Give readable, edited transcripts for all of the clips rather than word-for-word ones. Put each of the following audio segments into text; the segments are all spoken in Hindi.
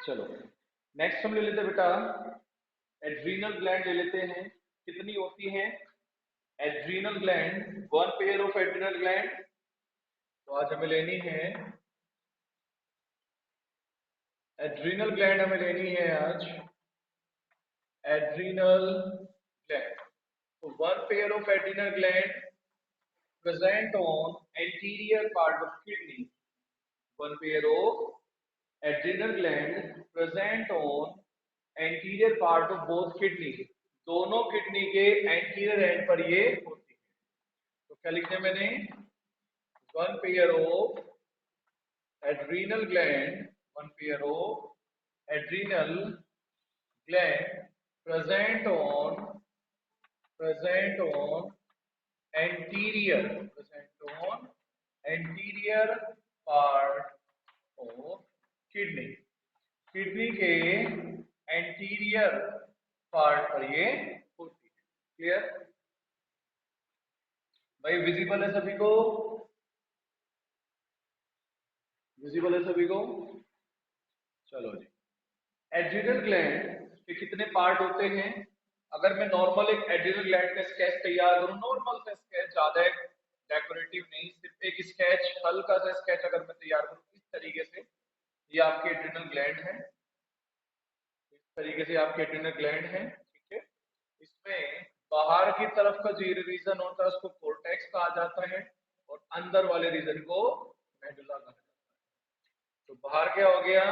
चलो नेक्स्ट हम ले लेते हैं बेटा, एड्रीनल ग्लैंड ले लेते हैं। कितनी होती हैं adrenal gland? One pair of adrenal gland. तो आज हमें लेनी है एड्रीनल ग्लैंड, हमें लेनी है आज एड्रीनल ग्लैंड। तो one pair of adrenal gland present on anterior part of kidney. One pair of adrenal gland present on anterior part of both kidney. दोनों किडनी के एंटीरियर एंड पर ये होती है। तो क्या लिखने मैंने? One pair of adrenal gland, one pair of adrenal gland present on anterior part of kidney। Kidney के एंटीरियर पार्ट पर ये होती है। क्लियर भाई? विजिबल है सभी को? विजिबल है सभी को? चलो जी, एड्रिनल ग्लैंड के कितने पार्ट होते हैं? अगर मैं नॉर्मल एक एड्रिनल ग्लैंड का स्केच तैयार करूं, नॉर्मल सा स्केच, ज्यादा डेकोरेटिव नहीं, सिर्फ एक स्केच, हल्का सा स्केच अगर मैं तैयार करूं इस तरीके से, ये आपके एड्रिनल ग्लैंड है। इस तरीके से आपके एड्रिनल ग्लैंड है, ठीक है। इसमें बाहर की तरफ का जो रीजन होता है उसको कोर्टेक्स कहा जाता है, और अंदर वाले रीजन को मेडुला कहा जाता है। तो बाहर क्या हो गया?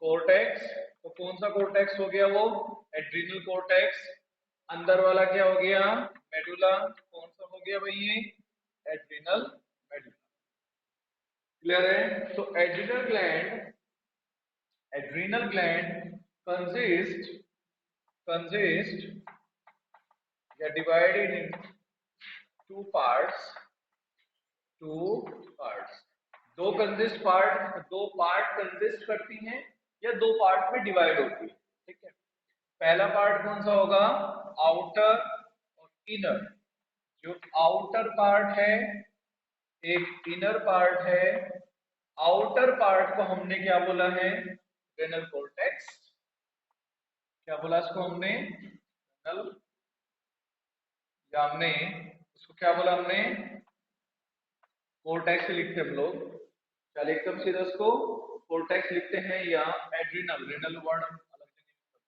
कोर्टेक्स। तो कौन सा कोर्टेक्स हो गया? वो एड्रिनल कोर्टेक्स। अंदर वाला क्या हो गया? मेडुला। कौन सा हो गया भाई? ये एड्रिनल मेडुला। क्लियर है? तो एड्रिनल ग्लैंड consist या divided in two parts, दो पार्ट कंसिस्ट करती हैं या दो पार्ट में डिवाइड होती है, ठीक है। पहला पार्ट कौन सा होगा? आउटर और इनर। जो आउटर पार्ट है, एक इनर पार्ट है। आउटर पार्ट को हमने क्या बोला है? Renal cortex. क्या बोला इसको हमने? रेनल, या हमने उसको क्या बोला? हमने कोर्टेक्स से लिखते हम लोग। क्या लिखते हम सीधा उसको? कोर्टेक्स लिखते हैं, या एड्रिनल, रेनल वर्ड हम अलग से नहीं लिखते।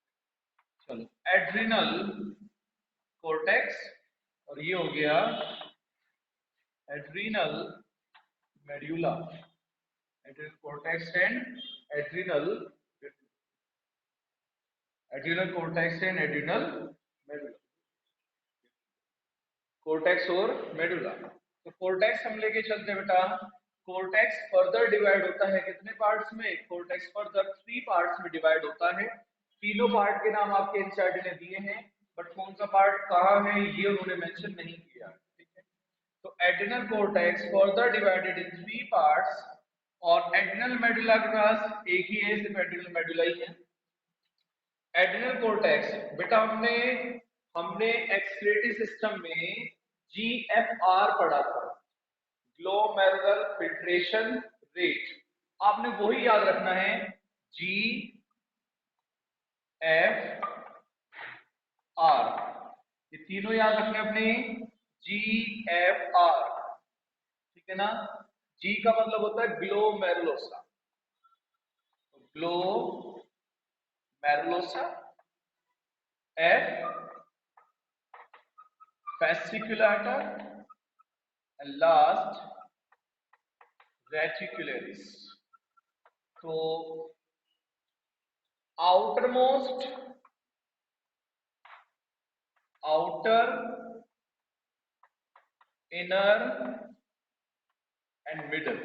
चलो, एड्रिनल कोर्टेक्स, और ये हो गया adrenal medulla. Adrenal cortex and adrenal cortex and adrenal medulla. Cortex और मेडुला। तो कोर्टेक्स हम लेके चलते बेटा। कोर्टेक्स फर्दर डिवाइड होता है कितने पार्ट्स में? कोर्टेक्स फर्दर 3 पार्ट्स में डिवाइड होता है। तीनों पार्ट के नाम आपके एनसीईआरटी ने दिए हैं, बट कौन सा पार्ट कहाँ है ये उन्होंने मेंशन नहीं किया, ठीक है। तो adrenal cortex further divided in 3 parts, और एड्रिनल मेडुला के पास एक ही है, सिर्फ एड्रिनल मेडुला ही है। एड्रिनल कोर्टेक्स बेटा, हमने एक्सक्रीटरी सिस्टम में जीएफआर पढ़ा था, ग्लोमेरुलर फिल्ट्रेशन रेट। आपने वही याद रखना है, जी एफ आर, ये तीनों याद रखने अपने। जी एफ आर, ठीक है ना। जी का मतलब होता है ग्लोमेरुलोसा, ग्लोमेरुलोसा। एफ fasciculata, and last रेटिकुलरिस। तो outermost, outer, inner and middle,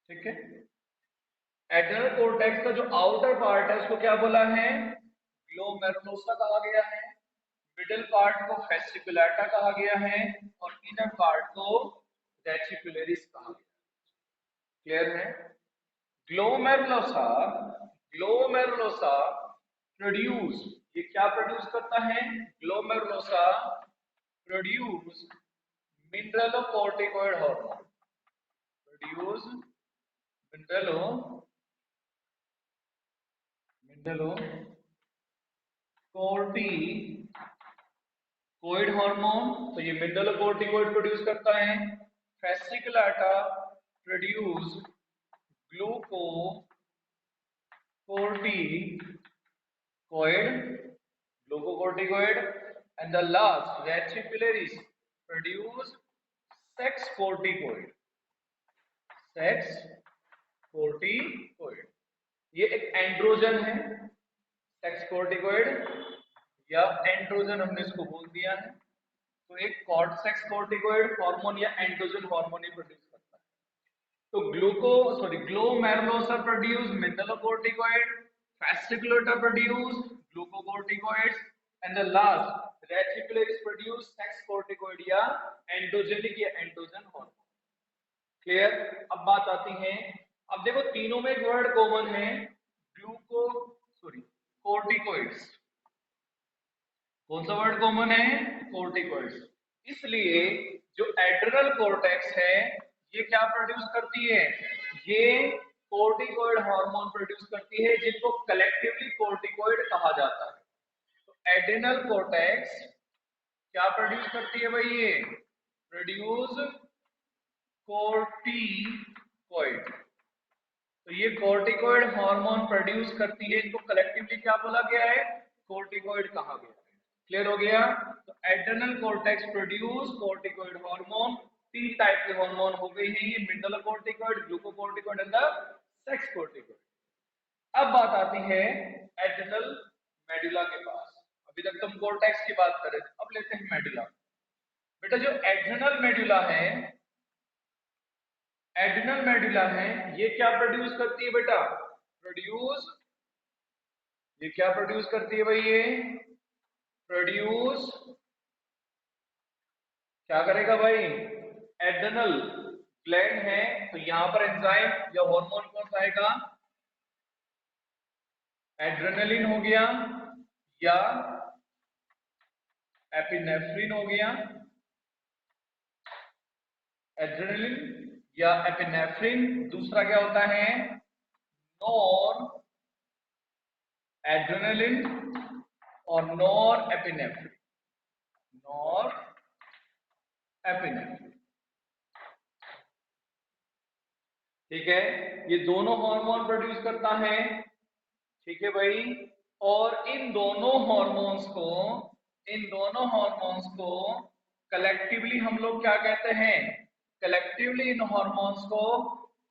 ठीक है। एड्रिनल कोर्टेक्स का जो आउटर पार्ट है उसको क्या बोला है? ग्लोमेरुलोसा कहा गया है। मिडिल पार्ट को फेस्टिकुलेटा कहा गया है, और इनर पार्ट को रेटिकुलरिस कहा गया है। क्लियर है? ग्लोमेरुलोसा, ग्लोमेरुलोसा प्रोड्यूस, ये क्या प्रोड्यूस करता है? Glomerulosa produce mineralocorticoid hormone, produce mineralocorticoid mineralocorticoid hormone, तो ये मिनरलोकॉर्टिकोइड प्रोड्यूस करता है। Fasciculata produce glucocorticoid, and the last reticularius produce sex corticoid। ये एक एंड्रोजन है, सेक्स कोर्टिकोइड या एंड्रोजन हमने इसको बोल दिया है। तो एक सेक्स कोर्टिकोइड हार्मोन या एंड्रोजन हार्मोन ही प्रोड्यूस करता है। तो glomerulosa produce mineralocorticoid, fasciculata produce glucocorticoids, and the last reticularis produce sex corticoid या एंडोजेनिक या एंड्रोजन हार्मोन। क्लियर? अब बात आती है, अब देखो तीनों में एक वर्ड कॉमन है, कोर्टिकोइड्स। कौन सा वर्ड कॉमन है? कोर्टिकोइड्स। इसलिए जो एड्रिनल कॉर्टेक्स है ये क्या प्रोड्यूस करती है? ये कोर्टिकोइड हार्मोन प्रोड्यूस करती है, जिनको कलेक्टिवली कोर्टिकोइड कहा जाता है। तो एड्रिनल कॉर्टेक्स क्या प्रोड्यूस करती है भाई? ये प्रोड्यूस कोर्टिकोइड। तो ये कोर्टिकोइड हार्मोन प्रोड्यूस करती है, इनको कलेक्टिवली क्या बोला गया है? कोर्टिकोइड कहा गया है। क्लियर हो गया? तो adrenal cortex produce corticoid hormone. तीन टाइप के हार्मोन हो गए हैं ये, मिनरलोकॉर्टिकोइड, ग्लूकोकोर्टिकोइड एंड सेक्स कोर्टिकोइड। अब बात आती है एड्रिनल मेडुला के पास। अभी तक तुम कॉर्टेक्स की बात कर रहे थे, अब लेते हैं मेडुला। बेटा जो एड्रिनल मेडुला है, एड्रिनल मेडुला है, ये क्या प्रोड्यूस करती है बेटा? ये क्या प्रोड्यूस करती है भाई? ये प्रोड्यूस क्या करेगा भाई? एड्रिनल ग्लैंड है, तो यहां पर एंजाइम या हार्मोन कौन सा आएगा? एड्रेनलिन हो गया या एपिनेफ्रिन हो गया। एड्रेनलिन या एपिनेफ्रिन। दूसरा क्या होता है? नॉर एड्रेनलिन और नॉर एपिनेफ्रिन। ठीक है, ये दोनों हार्मोन प्रोड्यूस करता है। ठीक है भाई, और इन दोनों हार्मोन्स को कलेक्टिवली हम लोग क्या कहते हैं? कलेक्टिवली इन हार्मोन्स को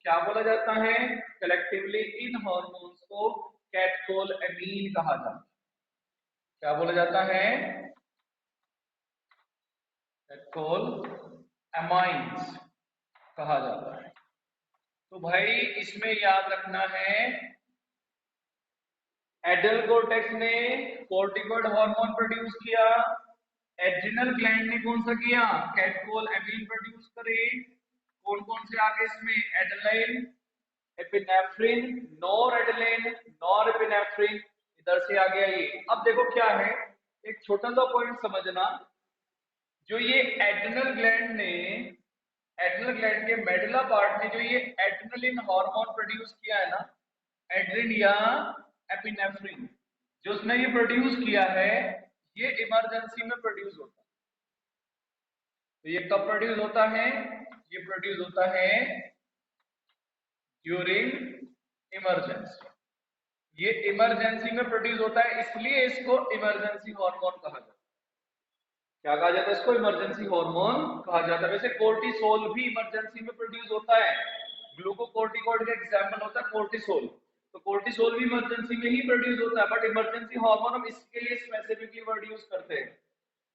क्या बोला जाता है? कलेक्टिवली इन हार्मोन्स को कैटकोलएमीन कहा जाता है। क्या बोला जाता है? कैटकोलएमाइंस कहा जाता है। तो भाई इसमें याद रखना है, एड्रिनल कॉर्टेक्स ने कोर्टिकोइड हार्मोन प्रोड्यूस किया, एड्रिनल ग्लैंड ने कौन सा किया? कैटकोलएमीन प्रोड्यूस करे। कौन कौन से आगे इसमें? एड्रेनलिन, एपिनेफ्रिन, नॉरएपिनेफ्रिन, इधर से आ गया ये। अब देखो क्या है, एक छोटा सा पॉइंट समझना, जो ये एड्रिनल ग्लैंड के मेडुला पार्ट में जो ये एड्रेनलिन हार्मोन प्रोड्यूस किया है ना, एड्रिन या एपिनेफ्रिन, जो उसने ये प्रोड्यूस किया है, ये इमरजेंसी में प्रोड्यूस होता है। तो ये कब प्रोड्यूस होता है? ये प्रोड्यूस होता है ड्यूरिंग इमरजेंसी। ये इमरजेंसी में प्रोड्यूस होता है, इसलिए इसको इमरजेंसी हार्मोन कहा जाता है। क्या कहा जाता है इसको? इमरजेंसी हार्मोन कहा जाता है। वैसे कोर्टिसोल भी इमरजेंसी में प्रोड्यूस होता है। ग्लूकोकोर्टिकोइड का एग्जांपल होता है कोर्टिसोल। तो कोर्टिसोल भी इमरजेंसी में ही प्रोड्यूस होता है, बट इमरजेंसी हार्मोन हम इसके लिए स्पेसिफिकली वर्ड यूज करते हैं।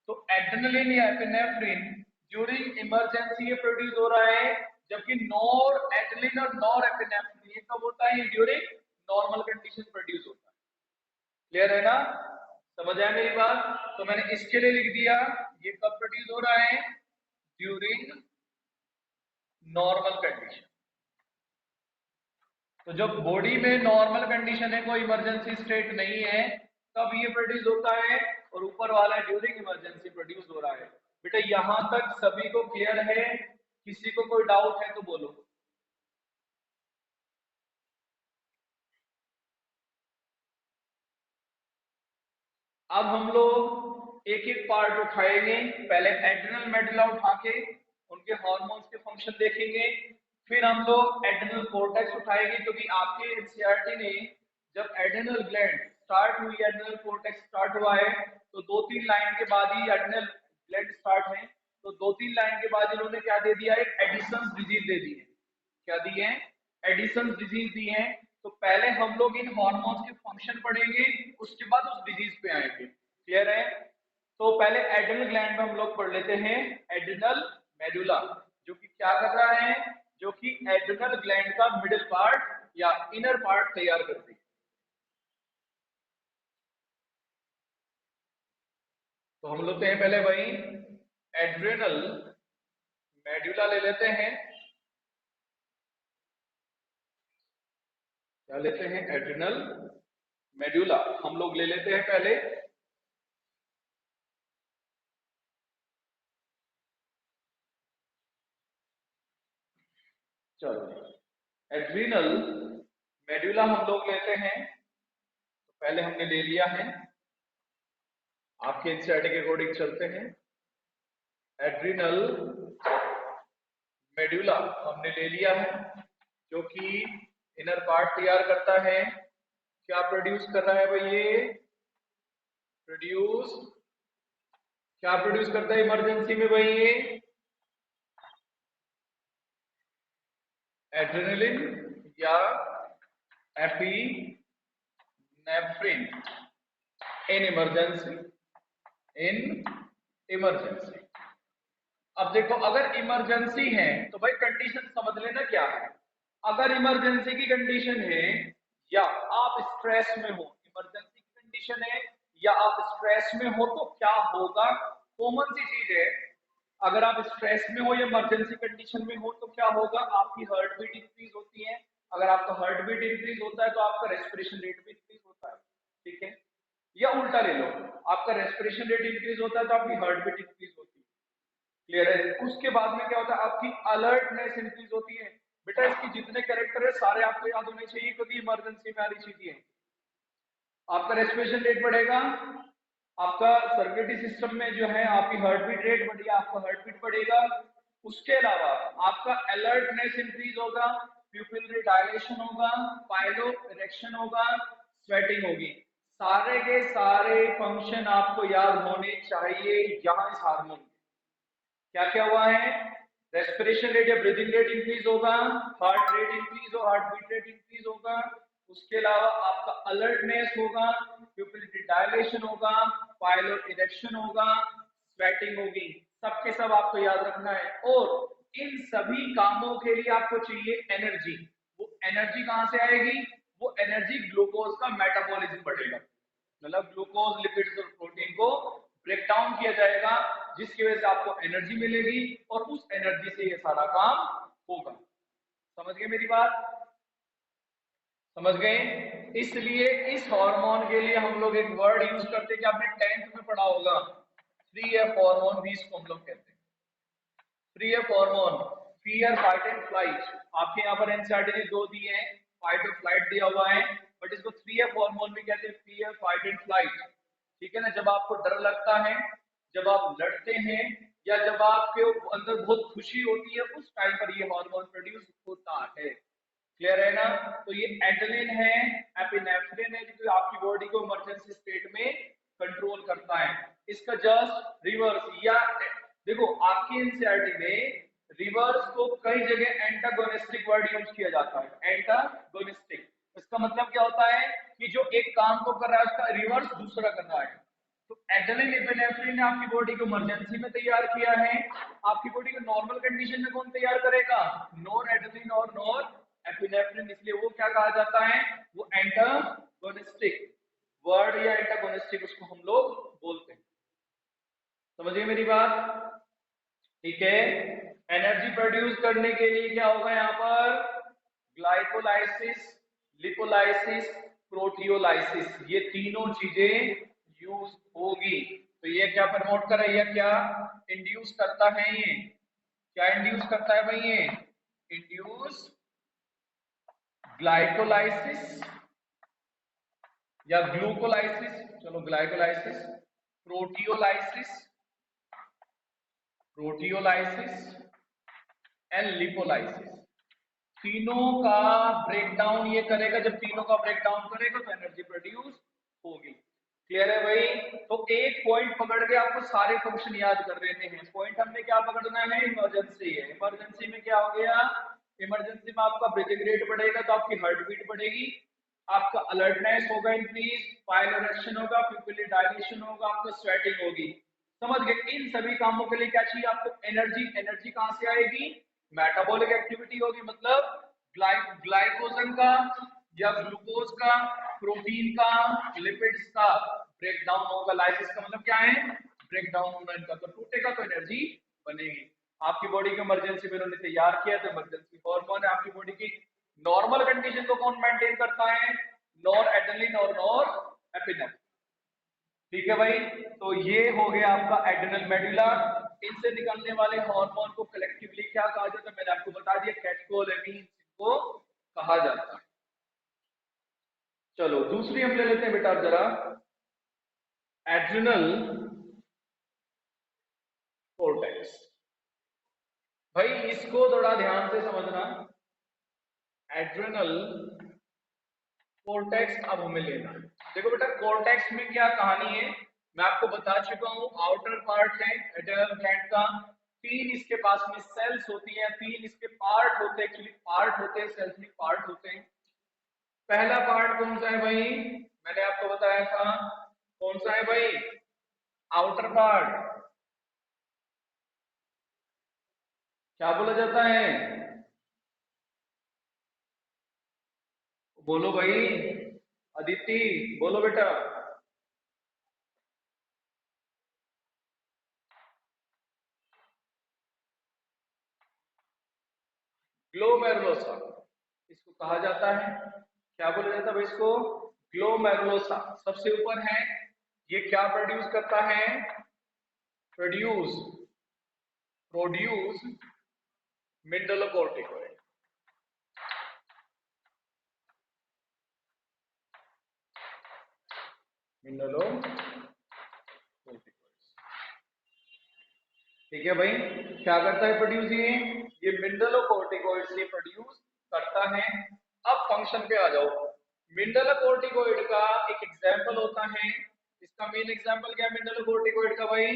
तो एड्रेनलिन या एपिनेफ्रिन ड्यूरिंग इमरजेंसी ये प्रोड्यूस हो रहा है, जबकि नॉर एड्रेनलिन और नॉर एपिनेफ्रिन ये कब होता है? ड्यूरिंग नॉर्मल कंडीशन प्रोड्यूस होता है। क्लियर है ना? समझ आया मेरी बात? तो मैंने इसके लिए लिख दिया, ये कब प्रोड्यूस हो रहा है? During normal condition. तो जब बॉडी में नॉर्मल कंडीशन है, कोई इमरजेंसी स्टेट नहीं है, तब ये प्रोड्यूस होता है, और ऊपर वाला ड्यूरिंग इमरजेंसी प्रोड्यूस हो रहा है। बेटा यहां तक सभी को क्लियर है? किसी को कोई डाउट है तो बोलो। अब हम लोग एक एक पार्ट उठाएंगे। पहले एड्रिनल मेडुला उठा के उनके हार्मोन्स के फंक्शन देखेंगे, फिर हम लोग एड्रिनल कोर्टेक्स उठाएंगे, क्योंकि आपके एनसीईआरटी ने जब एड्रिनल ग्लैंड स्टार्ट हुई, एड्रिनल कोर्टेक्स स्टार्ट हुआ है, तो 2-3 लाइन के बाद ही एड्रिनल ग्लैंड स्टार्ट है, तो 2-3 लाइन के बाद इन्होंने क्या दे दिया, एक एडिशंस डिजीज दे दी है। क्या दी है? एडिशंस डिजीज दी है। तो पहले हम लोग इन हार्मोन्स के फंक्शन पढ़ेंगे, उसके बाद उस डिजीज पे आएंगे। क्लियर है? तो पहले एड्रिनल ग्लैंड में हम लोग पढ़ लेते हैं एड्रिनल मेडुला, जो कि क्या कर रहा है, जो कि एड्रिनल ग्लैंड का मिडिल पार्ट या इनर पार्ट तैयार करती है। तो हम लेते हैं पहले वही एड्रिनल मेडुला ले लेते हैं। क्या लेते हैं? एड्रिनल मेडुला हम लोग ले लेते हैं पहले। चलो, एड्रिनल मेडुला हम लोग लेते हैं। तो पहले हमने ले लिया है, आपके एनसीईआरटी के अकॉर्डिंग चलते हैं। एड्रिनल मेडुला हमने ले लिया है, जो कि इनर पार्ट तैयार करता है। क्या प्रोड्यूस कर रहा है भाई? ये प्रोड्यूस, क्या प्रोड्यूस करता है इमरजेंसी में भाई? ये एड्रेनलिन या epinephrine in emergency, in emergency. अब देखो, अगर इमरजेंसी है तो भाई कंडीशन समझ लेना क्या है। अगर इमरजेंसी की कंडीशन है या आप स्ट्रेस में हो, इमरजेंसी की कंडीशन है या आप स्ट्रेस में हो, तो क्या होगा? कॉमन सी चीज है, अगर आप स्ट्रेस में हो या इमरजेंसी कंडीशन में हो तो क्या होगा? आपकी हार्ट बीट इंक्रीज होती है। अगर आपका हार्ट बीट इंक्रीज होता है तो आपका रेस्पिरेशन रेट भी इंक्रीज होता है। ठीक है? या उल्टा ले लो, आपका रेस्पिरेशन रेट इंक्रीज होता है तो आपकी हार्ट बीट इंक्रीज होती है। क्लियर है? उसके बाद में क्या होता है? आपकी अलर्टनेस इंक्रीज होती है। बेटा इसकी जितने कैरेक्टर है सारे आपको याद होने चाहिए, क्योंकि इमरजेंसी में आ रही चीजें हैं। आपका रेस्पिरेशन रेट बढ़ेगा, आपका सर्कुलेटरी सिस्टम में जो है आपकी हार्ट बीट रेट बढ़ेगी, आपका हार्ट बीट बढ़ेगा। उसके अलावा आपका अलर्टनेस इंक्रीज होगा, प्यूपिलरी डायलेशन होगा, पाइलो इरेक्शन होगा, स्वेटिंग होगी। सारे के सारे फंक्शन आपको याद होने चाहिए यहाँ इस हार्मोन के। क्या क्या हुआ है? रेस्पिरेशन रेट या ब्रीदिंग रेट इंक्रीज होगा, हार्ट रेट इंक्रीज हो, हार्ट बीट रेट इंक्रीज होगा। उसके अलावा आपका अलर्टनेस होगा, प्यूपिलिटी डायलेशन होगा, पाइलोर इरेक्शन होगा, स्वेटिंग होगी। सबके सब आपको याद रखना है। और इन सभी कामों के लिए आपको चाहिए एनर्जी। वो एनर्जी कहां से आएगी? वो एनर्जी ग्लूकोज का मेटाबॉलिज्म बढ़ेगा, मतलब ग्लूकोज लिपिड्स और प्रोटीन को ब्रेक डाउन किया जाएगा, जिसकी वजह से आपको एनर्जी मिलेगी और उस एनर्जी से ये सारा काम होगा। समझ गए मेरी बात? समझ गए? इसलिए इस हार्मोन के लिए हम लोग एक वर्ड यूज करते हैं कि आपने 10th में पढ़ा होगा, 3F हार्मोन भी इसको हम लोग कहते हैं। 3F hormone, fear, fight and flight. आपके यहाँ पर एनसीईआरटी ने 2 दिए हैं, फाइट और फ्लाइट दिया हुआ है, बट इसको 3F हार्मोन भी कहते हैं, फियर, फाइट एंड फ्लाइट। ठीक है ना? जब आपको डर लगता है, जब आप लड़ते हैं, या जब आपके अंदर बहुत खुशी होती है, उस टाइम पर ये हार्मोन प्रोड्यूस होता है। क्लियर है ना? तो ये एड्रेनलिन है, एपिनेफ्रिन है, जो आपकी बॉडी को इमरजेंसी स्टेट में कंट्रोल करता है। इसका जस्ट रिवर्स, या देखो आपकी एनसीईआरटी में रिवर्स को कई जगह एंटागोनिस्टिक वर्ड यूज किया जाता है। एंटागोनिस्टिक, इसका मतलब क्या होता है कि जो एक काम को कर रहा है उसका रिवर्स दूसरा कर रहा है। तो एड्रेनलिन, एपिनेफ्रिन ने आपकी बॉडी को इमरजेंसी में तैयार किया है, आपकी बॉडी को नॉर्मल कंडीशन में कौन तैयार करेगा? नॉन एड्रेनलिन और नॉन एपिनेफ्रिन। इसलिए वो क्या कहा जाता है? वो एंटागोनिस्टिक वर्ड या एंटागोनिस्टिक उसको हम लोग बोलते हैं। समझिए मेरी बात? ठीक है? एनर्जी प्रोड्यूस करने के लिए क्या होगा यहाँ पर? ग्लाइकोलाइसिस, लिपोलाइसिस, प्रोटियोलाइसिस, ये तीनों चीजें यूज होगी। तो ये क्या प्रमोट कर रही है? क्या इंड्यूस करता है ये? क्या इंड्यूस करता है भाई ये? इंड्यूस ग्लाइकोलाइसिस, या ग्लूकोलाइसिस, चलो glycolysis, proteolysis, proteolysis and lipolysis. तीनों का ब्रेकडाउन ये करेगा, जब तीनों का ब्रेकडाउन करेगा तो एनर्जी प्रोड्यूस होगी। क्लियर है भाई? तो एक पॉइंट पकड़ के आपको सारे फंक्शन याद कर लेने हैं। पॉइंट हमने क्या पकड़ना है? इमरजेंसी है। इमरजेंसी में क्या हो गया? इमरजेंसी में आपका ब्रीथिंग रेट बढ़ेगा तो आपकी हार्ट बीट बढ़ेगी, आपका अलर्टनेस होगा इंक्रीज, पाइलोरेक्शन होगा, पिपिली डायलेशन होगा, आपको स्वेटिंग होगी। समझ गए? इन सभी कामों के लिए क्या चाहिए आपको? एनर्जी। एनर्जी कहां से आएगी? मेटाबॉलिक एक्टिविटी होगी, मतलब ग्लाइकोजन का या ग्लूकोज का, प्रोटीन का, लिपिड्स का ब्रेकडाउन होगा। लाइसिस का मतलब क्या है? ब्रेकडाउन होना इनका। तो टूटेगा तो एनर्जी बनेगी। आपकी बॉडी को इमरजेंसी में उन्होंने तैयार किया, तो इमरजेंसी हार्मोन है आपकी बॉडी की। नॉर्मल कंडीशन को कौन मेंटेन करता है? नॉर एड्रेनलिन और नॉर एपिनेफ्रिन। ठीक है भाई? तो ये हो गया आपका एड्रेनल मेडुला। इनसे निकलने वाले हार्मोन को कलेक्टिवली क्या कहा जाता है? मैंने आपको बता दिया, कैटेकोलेमिन्स को कहा जाता है। चलो दूसरी हम ले लेते हैं बेटा जरा, एड्रेनल कोर्टेक्स। भाई इसको थोड़ा ध्यान से समझना। एड्रेनल कोर्टेक्स अब हमें लेना है। देखो बेटा, कोर्टेक्स में क्या कहानी है मैं आपको बता चुका हूं। आउटर पार्ट है एड्रेनल ग्लैंड का, तीन इसके पास में सेल्स होती हैं, तीन इसके पार्ट होते हैं, एक्चुअली पार्ट होते हैं, सेल्स में पार्ट होते हैं। पहला पार्ट कौन सा है भाई? मैंने आपको बताया था कौन सा है भाई? Outer part. क्या बोला जाता है? बोलो भाई, अदिति बोलो बेटा। ग्लोमेरुलोसा इसको कहा जाता है। क्या बोला जाता है भाई इसको? ग्लोमेरुलोसा सबसे ऊपर है। ये क्या प्रोड्यूस करता है? Produce produce mineralocorticoid. ठीक है भाई? क्या करता है प्रोड्यूस? ये मिनरलोकॉर्टिकॉइड से प्रोड्यूस करता है। अब फंक्शन पे आ जाओ। मिनरलोकॉर्टिकॉइड का एक एग्जांपल होता है, इसका मेन एग्जांपल क्या है मिनरलोकॉर्टिकॉइड का भाई?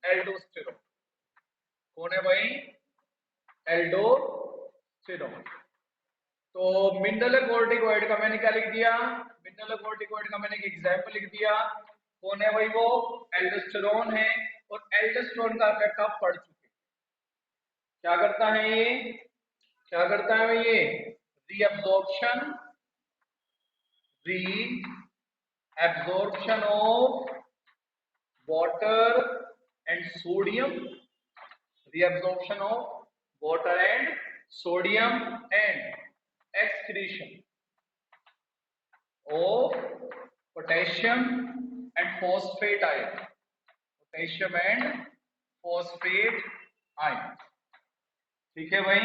एल्डोस्टेरोन। कौन है भाई? एल्डोस्टेरोन। तो मिनरल कोर्टिकोइड का मैंने क्या लिख दिया? मिनरल कोर्टिकोइड का मैंने एक एग्जांपल लिख दिया। कौन है भाई वो? एल्डोस्टेरोन है। और एल्डोस्टेरोन का इफेक्ट आप पढ़ चुके। क्या करता है ये? क्या करता है भाई ये? Reabsorption, reabsorption of water and sodium, reabsorption of water and sodium, and excretion of potassium and phosphate ion, potassium and phosphate ion। ठीक है भाई?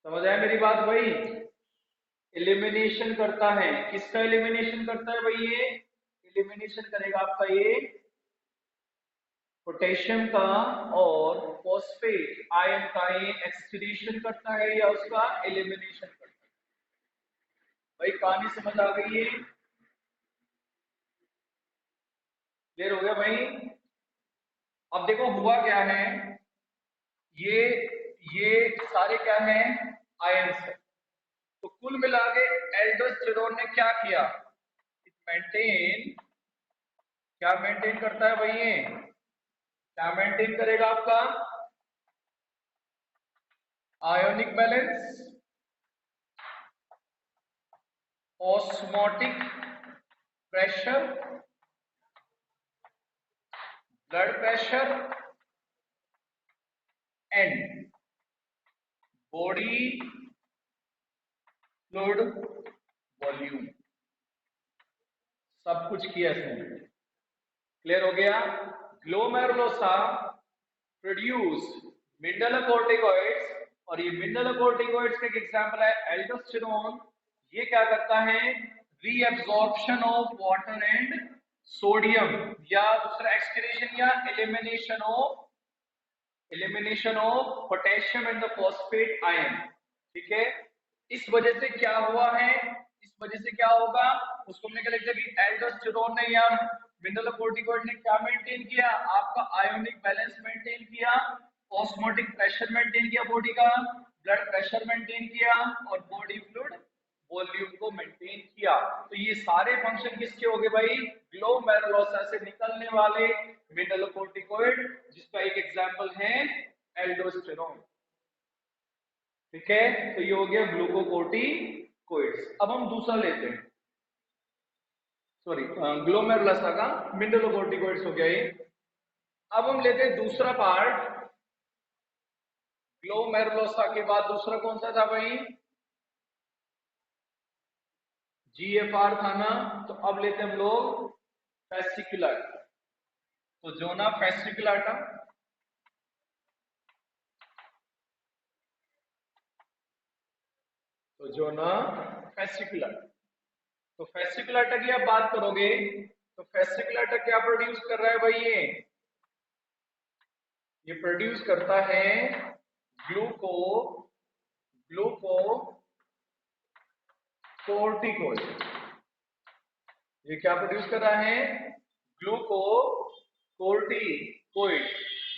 समझ आया मेरी बात भाई? एलिमिनेशन करता है, किसका एलिमिनेशन करता है भाई? ये एलिमिनेशन करेगा आपका ये पोटेशियम का और फॉस्फेट आयन का। ये एक्सक्रीशन करता है या उसका एलिमिनेशन करता है? भाई कहानी समझ आ गई है? क्लियर हो गया भाई? अब देखो हुआ क्या है, ये ये सारे क्या हैं? आयंस है। तो कुल मिला के एल्डोस्टेरोन ने क्या किया? इट मेंटेन, क्या मेंटेन करता है भाई ये? क्या मेंटेन करेगा आपका? Ionic balance, osmotic pressure, blood pressure and body fluid volume. सब कुछ किया इसने। क्लियर हो गया? ग्लोमेरुलोसा प्रोड्यूस मिनरलोकॉर्टिकॉइड्स, और ये मिनरलोकॉर्टिकॉइड्स का एक एग्जांपल है एल्डोस्टेरोन। ये क्या करता है? Reabsorption of water and sodium, या दूसरा एक्सक्रीशन या elimination of potassium and the phosphate ion. ठीक है, इस वजह से क्या हुआ है, इस वजह से क्या होगा, उसको हमने क्या लिखा कि एल्डोस्टेरोन ने या मिनरल कोर्टिकोइड ने क्या मेंटेन किया, आपका आयोनिक बैलेंस मेंटेन किया, ऑस्मोटिक प्रेशर मेंटेन किया बॉडी का, ब्लड प्रेशर मेंटेन किया और बॉडी फ्लूइड वॉल्यूम को मेंटेन किया। तो ये सारे फंक्शन किसके हो गए भाई, ग्लोमेरुलोसा से निकलने वाले मिनरल कोर्टिकोइड, जिसका एक एग्जांपल है एल्डोस्टेरोन। ठीक है, तो ये हो गया ग्लूकोकोर्टिकोइड्स। अब हम दूसरा लेते हैं, सॉरी ग्लोमेरुलोसा का मिनरल कोर्टिकोइड्स हो गया ये। अब हम लेते हैं दूसरा पार्ट, ग्लोमेरुलोसा के बाद दूसरा कौन सा था भाई, जीएफआर था ना। तो अब लेते हैं हम लोग फेसिकुलाटा। तो जोना फेसिकुलाटा, तो जोना फेसिकुलाटा, तो फेसिकुलाटा की आप बात करोगे तो फेसिकुलाटा क्या प्रोड्यूस कर रहा है भाई, ये प्रोड्यूस करता है ग्लूको ग्लूकोकोर्टिकोइड। ये क्या प्रोड्यूस कर रहा है, ग्लूकोकोर्टिकोइड,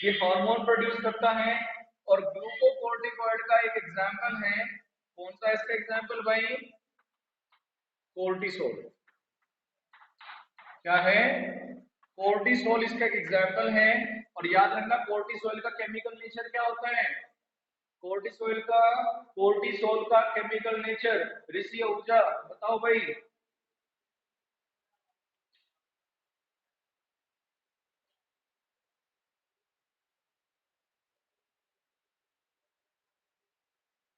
ये हार्मोन प्रोड्यूस करता है। और ग्लूकोकोर्टिकोइड का एक एग्जांपल है, कौन सा इसका एग्जांपल भाई, कोर्टिसोल। क्या है, कोर्टिसोल इसका एक एग्जांपल है। और याद रखना कोर्टिसोल का केमिकल नेचर क्या होता है, कोर्टिसोल का केमिकल नेचर, ऋषि ऊर्जा बताओ भाई।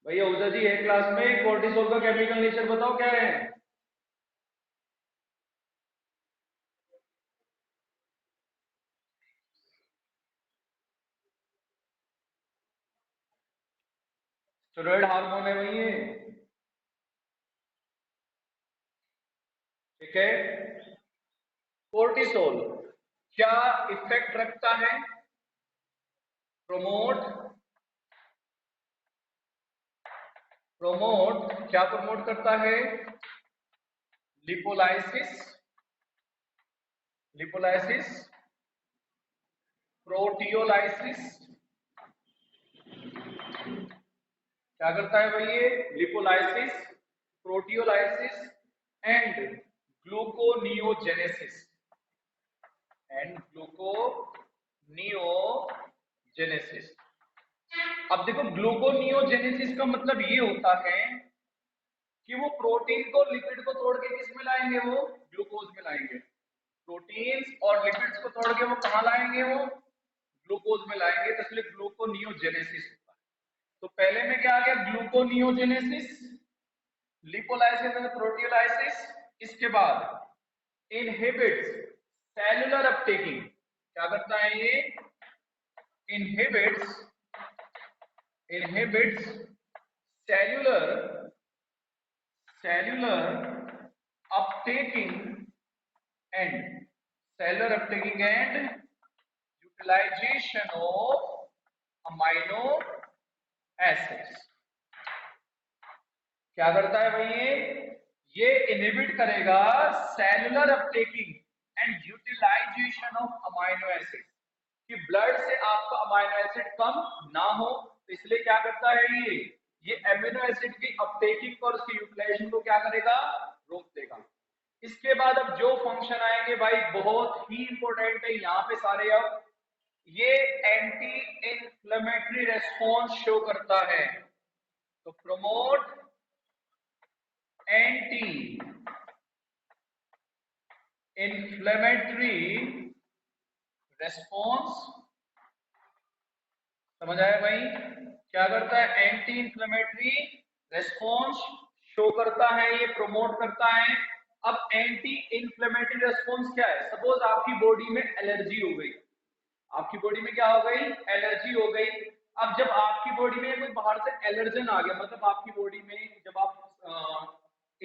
भैया ऊर्जा जी है क्लास में, कोर्टिसोल का केमिकल नेचर बताओ क्या है। स्टेरॉइड हार्मोन है भाई ये। ठीक है, कोर्टिसोल क्या इफेक्ट रखता है, प्रोमोट क्या प्रमोट करता है, लिपोलाइसिस प्रोटियोलाइसिस। क्या करता है भाई ये, लिपोलाइसिस, प्रोटियोलाइसिस एंड ग्लूकोनियोजेनेसिस अब देखो ग्लूकोनियोजेनेसिस का मतलब ये होता है कि वो प्रोटीन को लिपिड को तोड़ के किस में लाएंगे, वो ग्लूकोज में लाएंगे। प्रोटीन्स और लिपिड्स को तोड़ के वो कहाँ लाएंगे, वो ग्लूकोज में लाएंगे, तो इसलिए ग्लूकोनियोजेनेसिस होता है। तो पहले में क्या आ गया, ग्लूकोनियोजेनेसिस, लिपोलाइसिस एंड प्रोटियोलाइसिस। इसके बाद इनहिबिट्स सेलुलर अपटेकिंग, क्या करता है ये, inhibits cellular uptaking and utilization of amino acids। क्या करता है भाई ये इनहिबिट करेगा cellular uptaking and utilisation of amino acid, कि ब्लड से आपका अमाइनो एसिड कम ना हो, तो इसलिए क्या करता है ये अमीनो एसिड की अपटेकिंग और उसकी यूटिलाइजेशन को क्या करेगा, रोक देगा। इसके बाद अब जो फंक्शन आएंगे भाई बहुत ही इंपॉर्टेंट है यहाँ पे सारे। अब ये एंटी इन्फ्लेमेटरी रेस्पॉन्स शो करता है, तो प्रमोट एंटी इन्फ्लेमेटरी रेस्पॉन्स। समझ आया भाई, क्या करता है, एंटी इन्फ्लेमेटरी रेस्पॉन्स शो करता है, ये प्रमोट करता है। अब एंटी इन्फ्लेमेटरी रेस्पॉन्स क्या है, सपोज आपकी बॉडी में एलर्जी हो गई, आपकी बॉडी में क्या हो गई, एलर्जी हो गई। अब जब आपकी बॉडी में कोई बाहर से एलर्जन आ गया, मतलब आपकी बॉडी में जब आप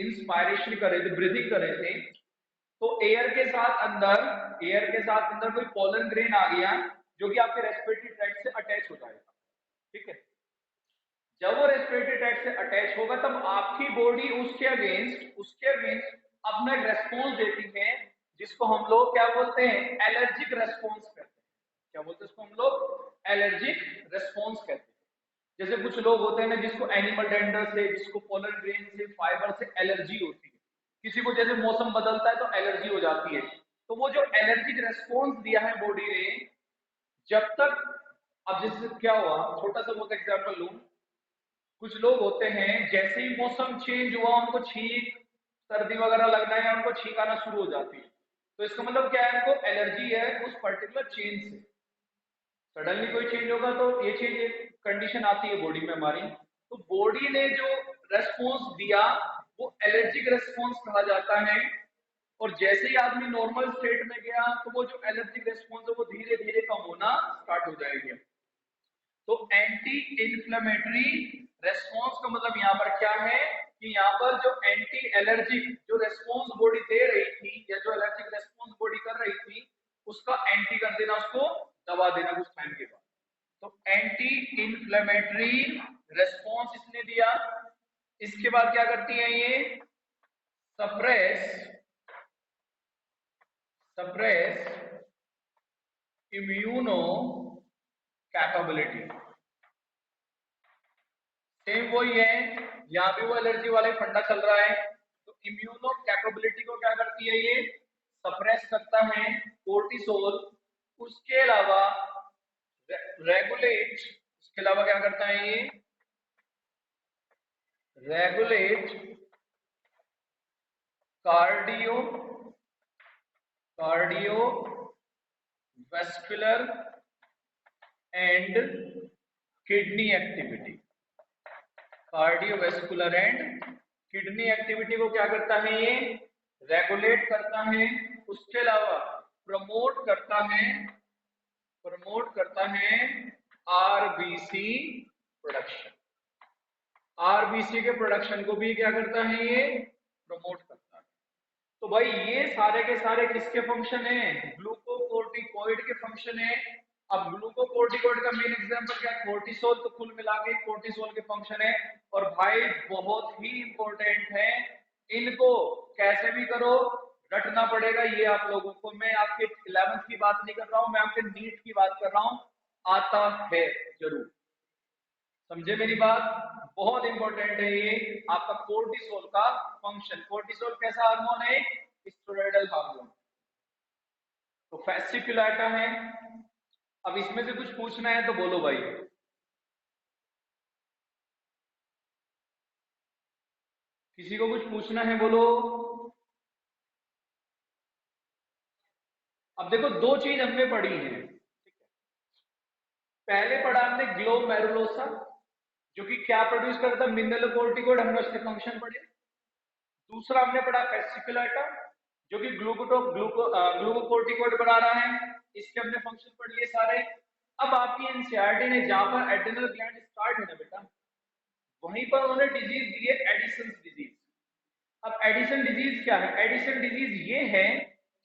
इंस्पायरेशन कर रहे थे, ब्रीदिंग कर रहे थे, तो एयर के साथ अंदर कोई पोलन ग्रेन आ गया जो कि आपके रेस्पिरेटरी ट्रैक्ट से अटैच हो जाएगा। ठीक है, जब वो रेस्पिरेटरी ट्रैक्ट से अटैच होगा तब आपकी बॉडी उसके अगेंस्ट अपना एक रेस्पॉन्स देती है, जिसको हम लोग क्या बोलते हैं, एलर्जिक रेस्पॉन्स कहते हैं। क्या बोलते हैं इसको हम लोग? एलर्जिक रेस्पॉन्स कहते हैं। जैसे कुछ लोग होते हैं ना जिसको एनिमल डेंडर से, जिसको पोलन ग्रेन से, फाइबर से एलर्जी होती है, किसी को जैसे मौसम बदलता है तो एलर्जी हो जाती है, तो वो जो एलर्जिक रेस्पॉन्स दिया है बॉडी ने, जब तक, अब जैसे क्या हुआ, छोटा सा बहुत एग्जांपल लूं, कुछ लोग होते हैं जैसे ही मौसम चेंज हुआ उनको छींक, सर्दी वगैरह लगना है या उनको छींक आना शुरू हो जाती है, तो इसका मतलब क्या है, उनको एलर्जी है उस पर्टिकुलर चेंज से। सडनली कोई चेंज होगा तो ये चेंज, कंडीशन आती है बॉडी में हमारी, तो बॉडी ने जो रेस्पॉन्स दिया वो एलर्जिक रेस्पॉन्स कहा जाता है। और जैसे ही आदमी नॉर्मल स्टेट में गया तो वो जो एलर्जिक रेस्पॉन्स है वो धीरे धीरे कम होना स्टार्ट हो जाएगी। तो एंटी इन्फ्लेमेटरी रेस्पॉन्स का मतलब यहाँ पर क्या है कि यहाँ पर जो एंटी एलर्जिक जो रेस्पॉन्स बॉडी दे रही थी या जो एलर्जिक रेस्पॉन्स बॉडी कर रही थी उसका एंटी कर देना, उसको दबा देना कुछ टाइम के बाद। तो एंटी इन्फ्लेमेटरी रेस्पॉन्स इसने दिया। इसके बाद क्या करती है ये, सप्रेस इम्यूनो कैपेबिलिटी। सेम वही है, यहाँ भी वो एलर्जी वाला ही फंडा चल रहा है। तो इम्यूनो कैपेबिलिटी को क्या करती है ये, सप्रेस करता है कोर्टिसोल। उसके अलावा रेगुलेट, उसके अलावा क्या करता है ये, regulate cardio vascular and kidney activity. Cardiovascular and kidney activity को क्या करता है ये, रेगुलेट करता है। उसके अलावा प्रमोट करता है आरबीसी प्रोडक्शन। आरबीसी के प्रोडक्शन को भी क्या करता है ये, प्रमोट करता है। तो भाई ये सारे के सारे किसके फंक्शन है, ग्लूकोकोर्टिकोइड के फंक्शन है। अब ग्लूकोकोर्टिकोइड का मेन एग्जांपल क्या है, कोर्टिसोल। तो कुल मिला के कोर्टिसोल के फंक्शन है। और भाई बहुत ही इंपॉर्टेंट है, इनको कैसे भी करो रटना पड़ेगा। ये आप लोगों को, मैं आपके 11th की बात नहीं कर रहा हूं, मैं आपके नीट की बात कर रहा हूं, आता है जरूर। समझे मेरी बात, बहुत इंपॉर्टेंट है ये आपका कोर्टिसोल का फंक्शन। कोर्टिसोल कैसा हार्मोन है, स्टेरॉयडल हार्मोन। तो फैसिकुलाटा है। अब इसमें से कुछ पूछना है तो बोलो भाई, किसी को कुछ पूछना है बोलो। अब देखो दो चीज हमने पढ़ी है, पहले पढ़ा हमने ग्लोमेरुलोसा जो कि क्या प्रोड्यूस करता है, मिनरलोकोर्टिकोइड, हमने उसके फंक्शन पढ़े। दूसरा हमने पढ़ा फेसिकुलाटा जो कि ग्लूकोकोर्टिकोइड बना रहा है, इसके हमने फंक्शन पढ़ लिए सारे। अब आपकी एनसीईआरटी ने जहां पर एड्रेनल ग्लैंड स्टार्ट है ना बेटा, वहीं पर उन्होंने डिजीज दी है एडिसन डिजीज। अब एडिसन डिजीज क्या है, एडिसन डिजीज ये है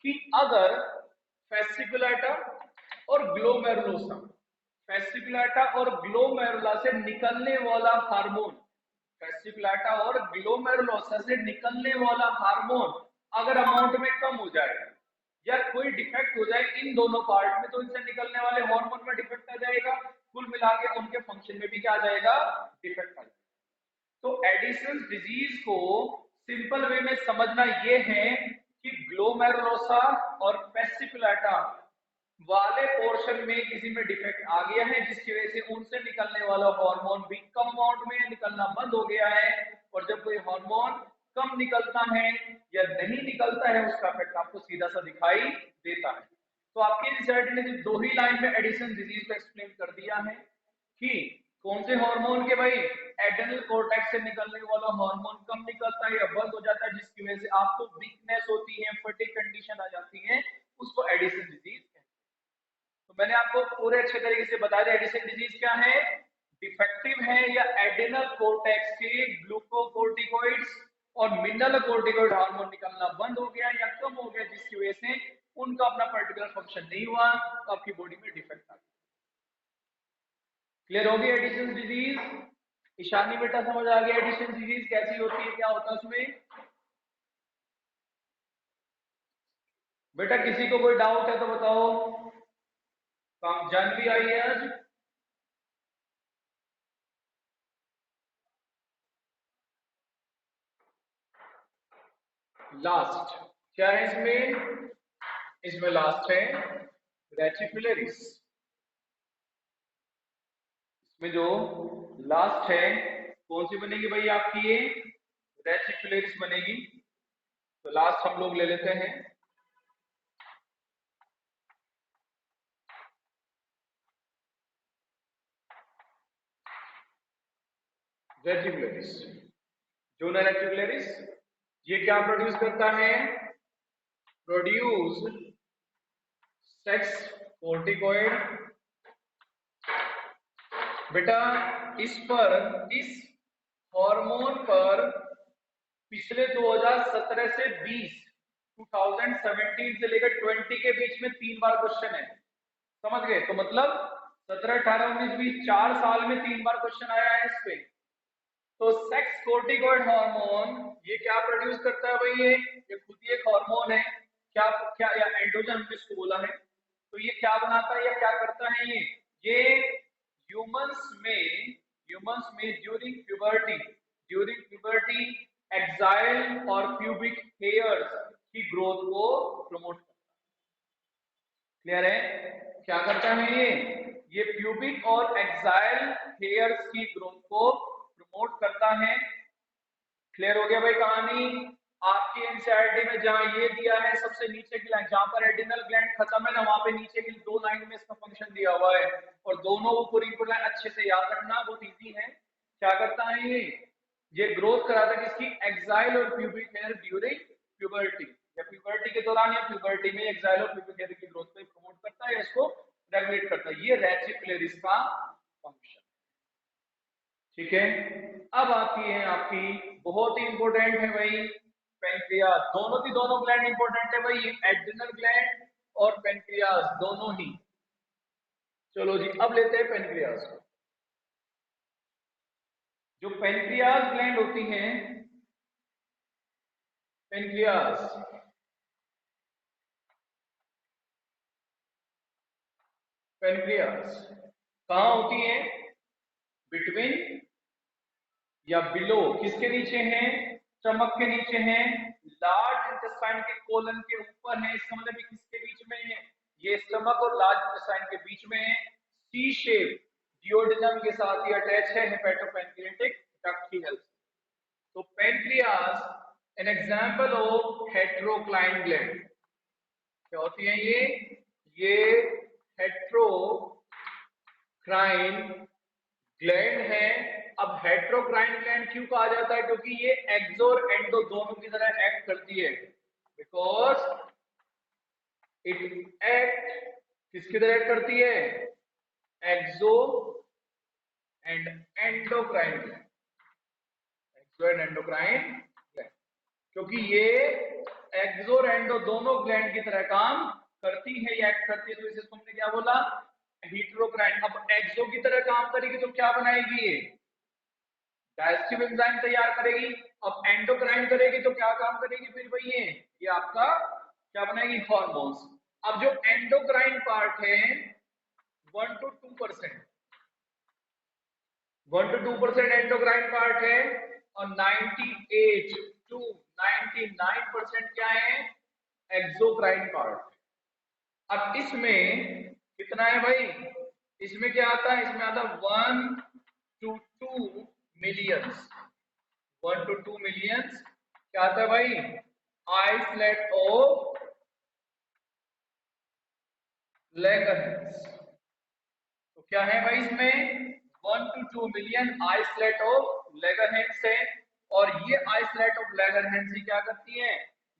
कि अगर फेसिकुलाटा और ग्लोमेरुलोसा, फेसिकुलाटा और ग्लोमेरुला से निकलने वाला हार्मोन, फेसिकुलाटा और ग्लोमेरुलोसा से निकलने वाला हार्मोन अगर अमाउंट में कम हो जाए या कोई डिफेक्ट हो जाए इन दोनों पार्ट में, तो इनसे निकलने वाले हार्मोन में डिफेक्ट आ जाएगा। कुल मिला के उनके फंक्शन में भी क्या आ जाएगा, डिफेक्ट आ जाएगा। तो एडिसन डिजीज को सिंपल वे में समझना ये है कि ग्लोमेरुलोसा और फेसिकुलाटा वाले पोर्शन में किसी में डिफेक्ट आ गया है, जिसकी वजह से उनसे निकलने वाला हार्मोन भी कम अमाउंट में निकलना बंद हो गया है। और जब कोई हार्मोन कम निकलता है या नहीं निकलता है, उसका इफेक्ट आपको सीधा सा दिखाई देता है। तो आपके रिसर्च ने जो दो ही लाइन में एडिशन डिजीज को एक्सप्लेन कर दिया है कि कौन से हार्मोन के, भाई एड्रेनल कोर्टेक्स से निकलने वाला हार्मोन कम निकलता है या बंद हो जाता है, जिसकी वजह से आपको वीकनेस होती है, फटीग कंडीशन आ जाती है, उसको एडिशन डिजीज। तो मैंने आपको पूरे अच्छे तरीके से बता दिया एडिशन डिजीज क्या है, डिफेक्टिव है या एड्रेनल कोर्टेक्स के ग्लूकोकोर्टिकोइड्स और मिनरल कोर्टिकोइड हार्मोन निकलना बंद हो गया या कम हो गया, जिसकी वजह से उनका अपना पर्टिकुलर फंक्शन नहीं हुआ, तो आपकी बॉडी में डिफेक्ट आ गया। क्लियर हो गया एडिशन डिजीज? ईशानी बेटा समझ आ गया एडिशन डिजीज कैसी होती है, क्या होता है उसमें? बेटा किसी को कोई डाउट है तो बताओ। जानवी आई है आज? लास्ट क्या है इसमें? इसमें लास्ट है रेटिकुलरिस। इसमें जो लास्ट है कौन सी बनेगी भाई आपकी? ये रेटिकुलरिस बनेगी। तो लास्ट हम लोग ले लेते हैं रेटिकुलरिस। जोना रेटिकुलरिस ये क्या प्रोड्यूस करता है? Produce sex corticoid. बेटा इस हार्मोन पर पिछले 2017 से 2017 से लेकर 20 के बीच में 3 बार क्वेश्चन है। समझ गए? तो मतलब 17, 18, 19, 20 4 साल में 3 बार क्वेश्चन आया है इस पे। तो सेक्स कोर्टिकोइड हार्मोन ये क्या प्रोड्यूस करता है भाई? ये खुद ही एक हार्मोन है। क्या क्या या एंड्रोजन जिसको बोला है। तो ये क्या बनाता है या क्या करता है? ये ह्यूमंस में ड्यूरिंग प्यूबर्टी एक्साइल और प्यूबिक हेयर्स की ग्रोथ को प्रमोट करता है। क्लियर है? क्या करता है ये प्यूबिक और एक्साइल हेयर्स की ग्रोथ को प्रमोट करता है। क्लियर हो गया भाई कहानी? आपकी एनसीईआरटी में जहां ये दिया है सबसे नीचे की लाइन, जहां पर एड्रिनल ग्लैंड खत्म है ना, वहां पे नीचे की 2 लाइन में इसका फंक्शन दिया हुआ है, और दोनों वो पूरी लाइन अच्छे से याद रखना, बहुत इजी है। क्या करता है ये ग्रोथ कराता है किसकी? एक्साइल और प्यूबिक हेयर ड्यूरिंग प्यूबर्टी, या प्यूबर्टी के दौरान या प्यूबर्टी में एक्साइल और प्यूबिक हेयर की ग्रोथ को प्रमोट करता है, इसको रेगुलेट करता है। ये रेटिकुलरिस का फंक्शन। ठीक है, अब आती है आपकी बहुत ही इंपॉर्टेंट है भाई पेनक्रियास। दोनों की दोनों ग्लैंड इंपॉर्टेंट है भाई, एड्रिनल ग्लैंड और पेनक्रियास दोनों ही। चलो जी अब लेते हैं पेनक्रियास को। जो पेनक्रियास ग्लैंड होती हैं, पेनक्रियास पेनक्रियास कहाँ होती है? बिटवीन या बिलो, किसके नीचे है? स्टमक के नीचे है। लार्ज इंटेस्टाइन के कोलन के ऊपर है, इसका मतलब किसके बीच में है? ये स्टमक और लार्ज इंटेस्टाइन के बीच में है। सी शेप डिओडेनम के साथ ही अटैच है हेपेटोपैनक्रियाटिक डक्ट की हेल्प। तो pancreas an example of heterocline gland. क्या होती है ये हेट्रोक्राइन ग्लैंड है। अब हेट्रोक्राइन ग्लैंड क्यों कहा जाता है? क्योंकि ये एक्सो और एंडो दोनों की तरह एक्ट करती है, बिकॉज इट एक्ट किसकी तरह एक्ट करती है? Exo and endocrine gland, exo and endocrine gland, क्योंकि ये एक्सो और एंडो दोनों ग्लैंड की तरह काम करती है या एक्ट करती है, तो इसे तुमने क्या बोला? हेट्रोक्राइन। अब एक्सो की तरह काम करेगी तो क्या बनाएगी? ये डाइजेस्टिव एंजाइम तैयार करेगी। अब एंडोक्राइन करेगी तो क्या काम करेगी फिर भाई? ये आपका क्या बनाएगी? हॉर्मोन्स। अब जो एंडोक्राइन पार्ट है 1 to 2%, 1 to 2% एंडोक्राइन पार्ट है, और 98 to 99% क्या है? Exocrine part. अब इसमें कितना है भाई? इसमें क्या आता है? इसमें आता है 1 to 2 मिलियंस, 1 to 2 मिलियंस क्या आता है भाई? Islet of Langerhans. तो क्या है भाई इसमें? 1 to 2 million islet of Langerhans है, और ये आइसलेट ऑफ लैगरहैंस ही क्या करती है?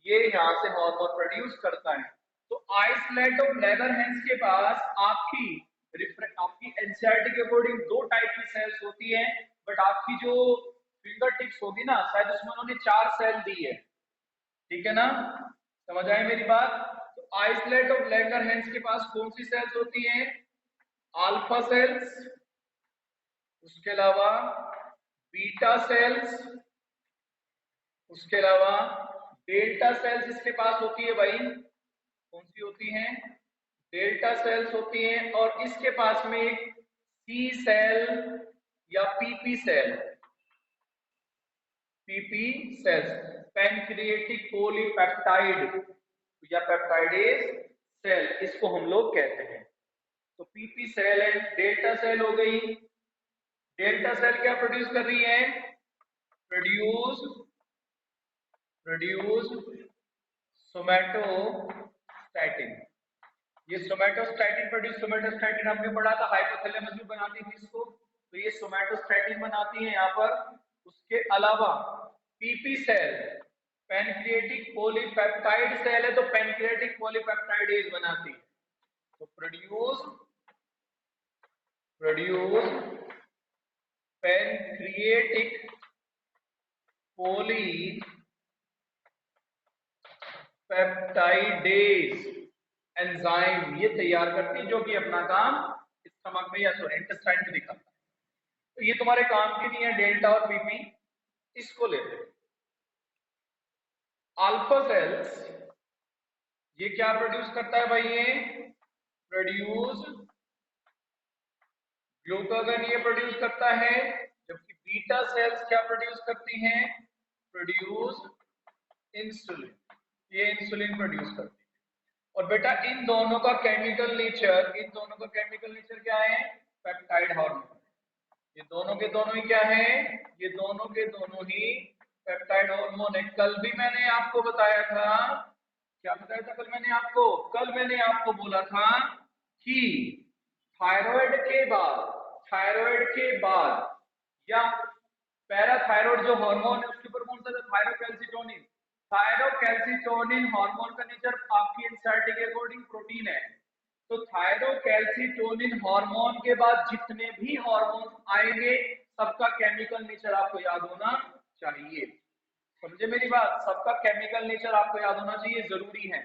ये यहां से हार्मोन प्रोड्यूस करता है। तो आइसलेट ऑफ लैगरहैंस के पास आपकी एनसीईआरटी के अकॉर्डिंग 2 टाइप की सेल्स होती है, बट आपकी जो फिंगर टिप्स होगी ना, शायद उसमें उन्होंने 4 सेल दी है, ठीक है ना, समझ आई मेरी बात। तो आइसोलेट ऑफ लैंगरहैंस के पास कौन सी सेल्स होती हैं, अल्फा सेल्स, उसके अलावा बीटा सेल्स, उसके अलावा डेल्टा सेल्स इसके पास होती है भाई, कौन सी होती हैं, डेल्टा सेल्स होती हैं, और इसके पास में एक सी सेल या PP cell, PP cells, pancreatic polypeptide या पेप्टाइडेज सेल इसको हम लोग कहते हैं। तो पीपी सेल है, डेल्टा सेल हो गई, डेल्टा सेल क्या प्रोड्यूस कर रही है, प्रोड्यूस सोमैटोस्टैटिन, ये सोमैटोस्टैटिन प्रोड्यूस, सोमैटोस्टैटिन हमने पढ़ा था, हाइपोथैलेमस भी बनाती थी इसको, तो ये सोमैटोस्टैटिन बनाती है यहाँ पर। उसके अलावा PP cell pancreatic polypeptide cell है, तो पैनक्रिएटिक पॉलीपेप्टाइडेज बनाती है। तो प्रोड्यूस पैनक्रिएटिक पॉलीपेप्टाइडेज एंजाइम ये तैयार करती है, जो कि अपना काम स्टमक में या इंटेस्टाइन में दिखाता है। तो ये तुम्हारे काम की नहीं है, डेल्टा और पीपी, इसको लेते हैं। अल्फा सेल्स ये क्या प्रोड्यूस करता है भाई, ये प्रोड्यूस ग्लूकागन ये प्रोड्यूस करता है, जबकि बीटा सेल्स क्या प्रोड्यूस करती हैं, प्रोड्यूस इंसुलिन, ये इंसुलिन प्रोड्यूस करती है। और बेटा इन दोनों का केमिकल नेचर, क्या है, पेप्टाइड हार्मोन, ये दोनों के दोनों ही क्या है, ये दोनों के दोनों ही पेप्टाइड हार्मोन है। कल भी मैंने आपको बताया था, क्या बताया था कल मैंने आपको, कल मैंने आपको बोला था कि थायराइड के बाद या पैराथायराइड जो हार्मोन है उसके ऊपर कौन सा था, थायरोकैल्सिटोनिन, थायरोकैल्सिटोनिन हार्मोन का नेचर आपकी एनसीईआरटी के अकॉर्डिंग प्रोटीन है। तो थायरोकैल्सिटोनिन हार्मोन के बाद जितने भी हार्मोन आएंगे सबका केमिकल नेचर आपको याद होना चाहिए, समझे मेरी बात, सबका केमिकल नेचर आपको याद होना चाहिए, जरूरी है।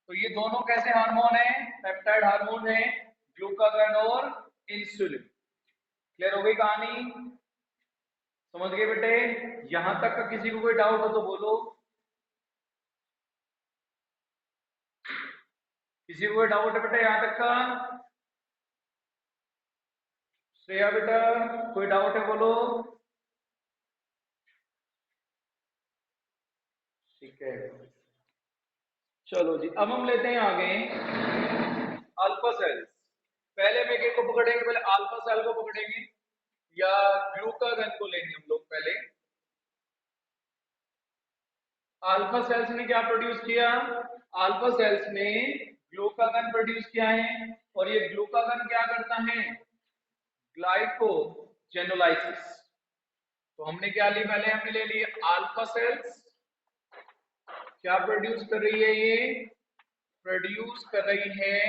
तो ये दोनों कैसे हार्मोन है, पेप्टाइड हार्मोन है, ग्लूकागन और इंसुलिन। क्लियर हो गई कहानी, समझ गए बेटे, यहां तक का किसी को कोई डाउट हो तो बोलो, किसी को कोई डाउट है बेटा यहां तक का, श्रेया बेटा कोई डाउट है बोलो, ठीक है चलो जी। अब हम लेते हैं आगे अल्फा सेल्स, पहले में को पकड़ेंगे, पहले अल्फा सेल को पकड़ेंगे या ग्लूकागन को लेंगे हम लोग। पहले अल्फा सेल्स ने क्या प्रोड्यूस किया, अल्फा सेल्स ने ग्लूकागन प्रोड्यूस किया है, और ये ग्लूकागन क्या करता है, ग्लाइकोजेनोलाइसिस। तो हमने क्या ली, पहले हमने ले ली अल्फा सेल्स क्या प्रोड्यूस कर रही है, ये प्रोड्यूस कर रही है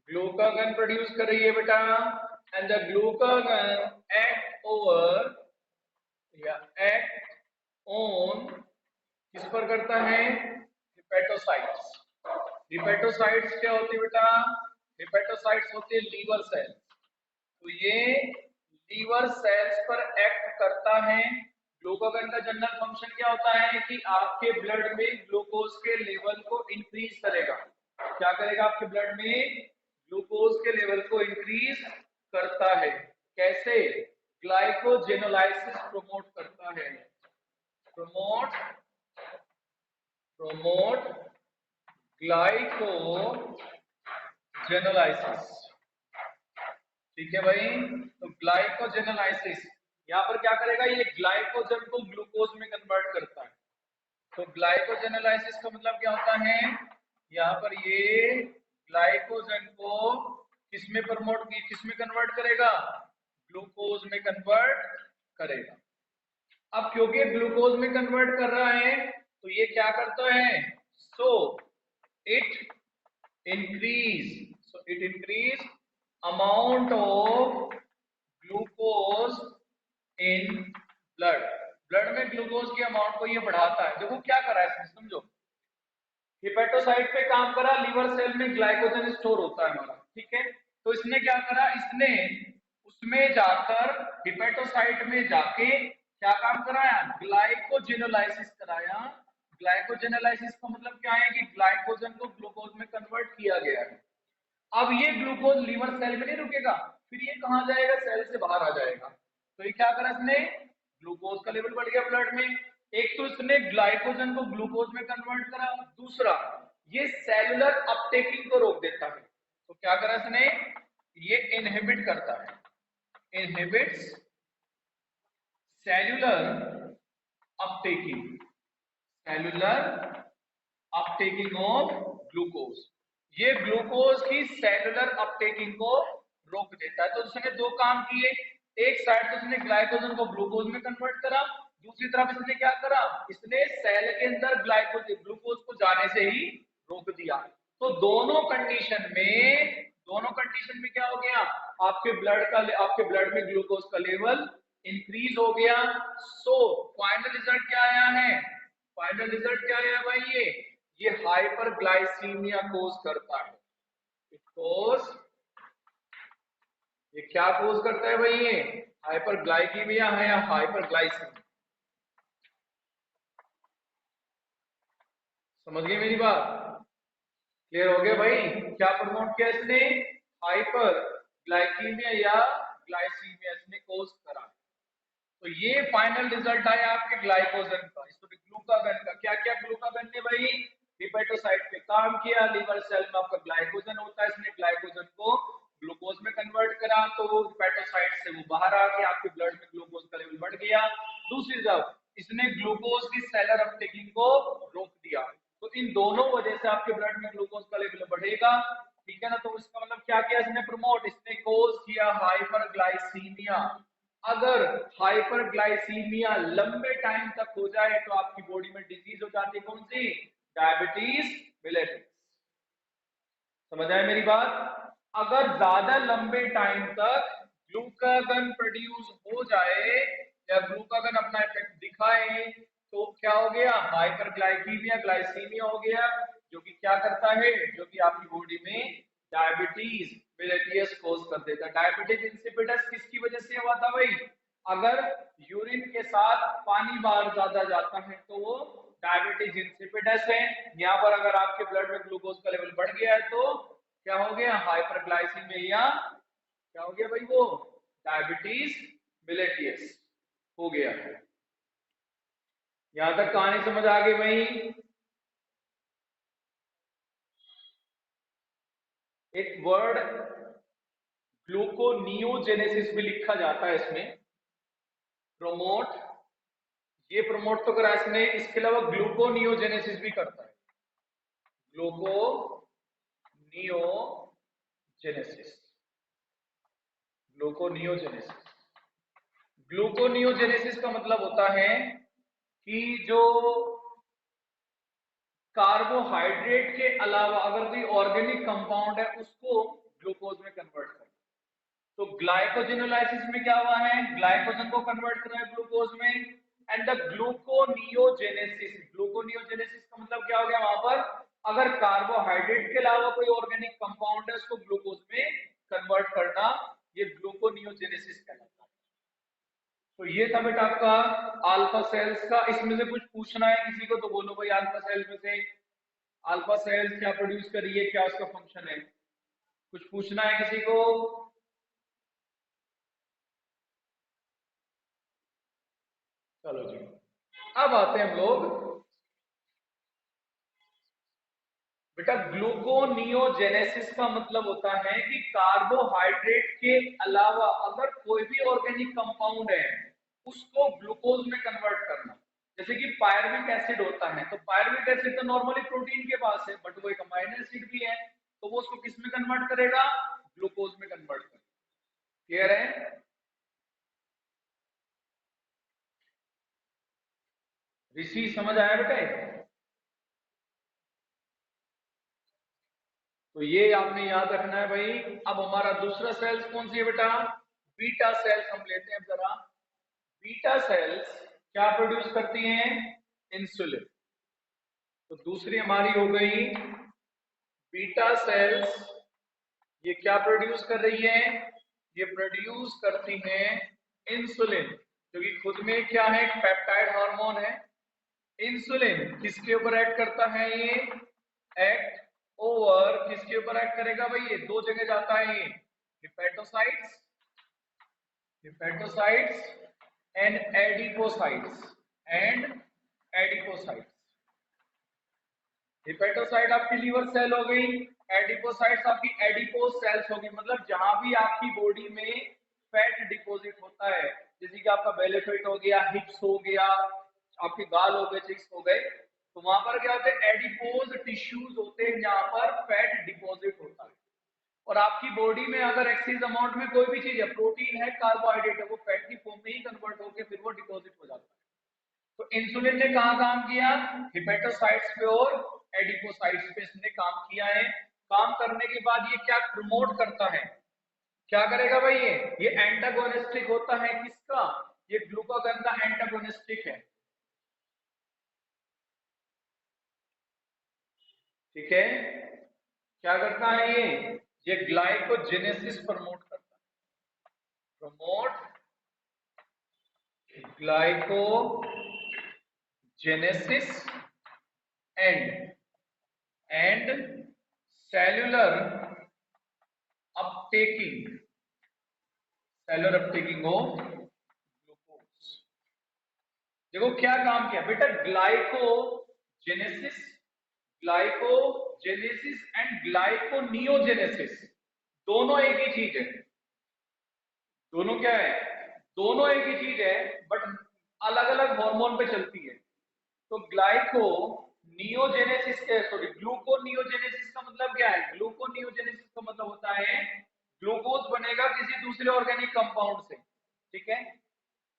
ग्लूकागन प्रोड्यूस कर रही है बेटा, and the glucagon act over या एक्ट ऑन, किस पर करता है, हिपेटोसाइट्स। हिपेटोसाइट्स क्या होती है बेटा, हिपेटोसाइट्स होती है लीवर सेल्स। तो ये लीवर सेल्स पर एक्ट करता है। ग्लूकागन का जनरल फंक्शन क्या होता है कि आपके ब्लड में ग्लूकोज के लेवल को इंक्रीज करेगा, क्या करेगा, आपके ब्लड में ग्लूकोज के लेवल को इंक्रीज करता है, कैसे, ग्लाइकोजेनोलाइसिस प्रमोट करता है, प्रमोट ग्लाइकोजेनोलाइसिस, ठीक है भाई। तो ग्लाइकोजेनोलाइसिस यहाँ पर क्या करेगा, ये ग्लाइकोजन को ग्लूकोज में कन्वर्ट करता है। तो ग्लाइकोजेनोलाइसिस का मतलब क्या होता है, यहाँ पर ये ग्लाइकोजन को किसमें किसमें कन्वर्ट करेगा, ग्लूकोज में कन्वर्ट करेगा। अब क्योंकि ग्लूकोज में कन्वर्ट कर रहा है तो ये क्या करता है, so it increase amount of glucose in blood, blood में ग्लूकोज की अमाउंट को ये बढ़ाता है। देखो क्या करा है इसने, समझो, हिपेटोसाइट पे काम करा, लीवर सेल में ग्लाइकोजन स्टोर होता है हमारा, ठीक है। तो इसने क्या करा, इसने उसमें जाकर हिपेटोसाइट में जाके क्या काम कराया, ग्लाइकोजेनोलाइसिस कराया। ग्लाइकोजेनोलाइसिस का मतलब क्या है कि ग्लाइकोजन को ग्लूकोज में कन्वर्ट किया गया है। अब ये ग्लूकोज लीवर सेल में नहीं रुकेगा, फिर ये कहां जाएगा, सेल से बाहर आ जाएगा। तो ये क्या करा इसने, ग्लूकोज का लेवल बढ़ गया ब्लड में। एक तो इसने ग्लाइकोजन को ग्लूकोज में कन्वर्ट करा, दूसरा ये सेलुलर अपटेकिंग को रोक देता है। तो क्या करा इसने, ये इनहिबिट करता है, inhibits cellular uptaking, cellular uptaking of glucose. ये ग्लूकोज की सेलुलर अपटेकिंग को रोक देता है। तो उसने दो काम किए, एक साइड तो उसने ग्लाइकोजन को ग्लूकोज में कन्वर्ट करा, दूसरी तरफ इसने क्या करा, इसने सेल के अंदर ग्लाइकोज ग्लूकोज को जाने से ही रोक दिया। तो दोनों कंडीशन में क्या हो गया, आपके ब्लड में ग्लूकोज का लेवल इंक्रीज हो गया। सो फाइनल रिजल्ट क्या आया है, फाइनल रिजल्ट क्या आया भाई, ये हाइपरग्लाइसीमिया कोज करता है। कोज, ये क्या कोज करता है भाई, ये हाइपरग्लाइकीमिया है या हाइपरग्लाइसीमिया, समझ गए मेरी बात, क्लियर हो गया भाई। क्या प्रमोट किया इसने, हाइपर ग्लाइकीमिया या ग्लाइसीमिया इसने कोज करा। तो ये फाइनल रिजल्ट आया आपके ग्लाइकोजन का, इसमें ग्लूकागन का। क्या क्या ग्लूकागन ने भाई, हिपेटोसाइट पे काम किया, लीवर सेल में आपका ग्लाइकोजन होता है, इसने ग्लाइकोजन को ग्लूकोज में कन्वर्ट करा, तो हिपेटोसाइट से वो बाहर आके आपके ब्लड में ग्लूकोज का लेवल बढ़ गया। दूसरी तरफ इसने ग्लूकोज की सेलर अपटेकिंग को रोक दिया। तो इन दोनों वजह से आपके ब्लड में ग्लूकोज का लेवल बढ़ेगा, ठीक है ना। तो इसका मतलब क्या किया इसने प्रमोट, इसने कोज किया हाइपरग्लाइसीमिया। अगर हाइपरग्लाइसीमिया लंबे टाइम तक हो जाए तो आपकी बॉडी में डिजीज हो जाती है, कौन सी, डायबिटीज मिलेटस। समझ आए मेरी बात। अगर ज्यादा लंबे टाइम तक ग्लूकागन प्रोड्यूस हो जाए या ग्लूकागन अपना इफेक्ट दिखाए तो क्या हो गया, हाइपरग्लाइकीमिया ग्लाइसीमिया हो गया, जो कि क्या करता है, जो कि आपकी बॉडी में डायबिटीज मिलेटियस कोज कर देता है। डायबिटीज इंसिपिडस किसकी वजह से हुआ था भाई, अगर यूरिन के साथ पानी बाहर ज्यादा जाता है तो वो डायबिटीज इंसिपिडस है। यहाँ पर अगर आपके ब्लड में ग्लूकोज का लेवल बढ़ गया है तो क्या हो गया, हाइपरग्लाइसीमिया, क्या हो गया भाई, वो डायबिटीज मिलेटियस हो गया है। यहां तक कहानी समझ आ गई भाई। एक वर्ड ग्लूकोनियोजेनेसिस भी लिखा जाता है इसमें, प्रोमोट, ये प्रमोट तो करा इसने, इसके अलावा ग्लूकोनियोजेनेसिस भी करता है, ग्लूकोनियोजेनेसिस, ग्लूकोनियोजेनेसिस। ग्लूकोनियोजेनेसिस का मतलब होता है कि जो कार्बोहाइड्रेट के अलावा अगर कोई ऑर्गेनिक कंपाउंड है उसको ग्लूकोज में कन्वर्ट करना। तो ग्लाइकोजेनोलाइसिस में क्या हुआ है, ग्लाइकोजन को कन्वर्ट करा है ग्लूकोज में। एंड द ग्लूकोनियोजेनेसिस, ग्लूकोनियोजेनेसिस का मतलब क्या हो गया, वहां पर अगर कार्बोहाइड्रेट के अलावा कोई ऑर्गेनिक कंपाउंड है उसको ग्लूकोज में कन्वर्ट करना, ये ग्लूकोनियोजेनेसिस कहलाता है। तो ये था बेटा आपका अल्फा सेल्स का। इसमें से कुछ पूछना है किसी को तो बोलो भाई, अल्फा सेल्स में से अल्फा सेल्स क्या प्रोड्यूस कर रही है, क्या उसका फंक्शन है, कुछ पूछना है किसी को। चलो जी, अब आते हैं हम लोग बेटा, ग्लूकोनियोजेनेसिस का मतलब होता है कि कार्बोहाइड्रेट के अलावा अगर कोई भी ऑर्गेनिक कंपाउंड है उसको ग्लूकोज में कन्वर्ट करना। जैसे कि पायरुविक एसिड होता है, तो पायरुविक एसिड तो नॉर्मली प्रोटीन के पास है, बट वो एक अमाइनो एसिड भी है, तो वो उसको किस में कन्वर्ट करेगा, ग्लूकोज में कन्वर्ट करेगा। क्लियर है, ऋषि समझ आया बेटे। तो ये आपने याद रखना है भाई। अब हमारा दूसरा सेल्स कौन सी है बेटा, बीटा सेल्स हम लेते हैं जरा। बीटा सेल्स क्या प्रोड्यूस करती हैं? इंसुलिन। तो दूसरी हमारी हो गई बीटा सेल्स, ये क्या प्रोड्यूस कर रही है? ये प्रोड्यूस करती हैं इंसुलिन, जो कि खुद में क्या है? एक पेप्टाइड हार्मोन है। इंसुलिन किसके ऊपर एक्ट करता है? ये एक्ट ओवर, किसके ऊपर एक्ट करेगा भाई? ये दो जगह जाता है, ये hepatocytes, hepatocytes and adipocytes, and adipocytes. Hepatocyte आपकी लीवर सेल हो गई, एडिपोसाइट्स आपकी एडिपोज सेल्स होगी, मतलब जहां भी आपकी बॉडी में फैट डिपॉजिट होता है, जैसे कि आपका बेली फैट हो गया, हिप्स हो गया, आपके गाल हो गए, चिक्स हो गए, तो वहां पर क्या होते हैं? एडिपोज टिश्यूज होते हैं जहां पर फैट डिपॉजिट होता है। और आपकी बॉडी में अगर एक्सीज अमाउंट में कोई भी चीज है, प्रोटीन है, कार्बोहाइड्रेट है, वो फैट की फॉर्म में ही कन्वर्ट होकर फिर वो डिपॉजिट हो जाता है। तो इंसुलिन ने कहाँ काम किया? हिपेटोसाइट्स पे और एडिपोसाइट्स पे इसने काम किया है। काम करने के बाद ये क्या प्रमोट करता है? क्या करेगा भाई? ये एंटागोनिस्टिक होता है किसका? ये ग्लूकागन का एंटागोनिस्टिक है, ठीक है। क्या करता है ये ग्लाइकोजेनेसिस प्रमोट करता है, promote glycogenesis and cellular uptaking, cellular uptaking of glucose. देखो क्या काम किया बेटा, ग्लाइकोजेनेसिस, ग्लाइकोजेनेसिस एंड ग्लाइकोनियोजेनेसिस, दोनों एक ही चीज है। दोनों क्या है? दोनों एक ही चीज है, बट अलग अलग हार्मोन पे चलती है। तो ग्लाइको नियोजेनेसिस के, सॉरी, ग्लूकोनियोजेनेसिस का मतलब क्या है? ग्लूकोनियोजेनेसिस का मतलब होता है ग्लूकोज बनेगा किसी दूसरे ऑर्गेनिक कंपाउंड से, ठीक है।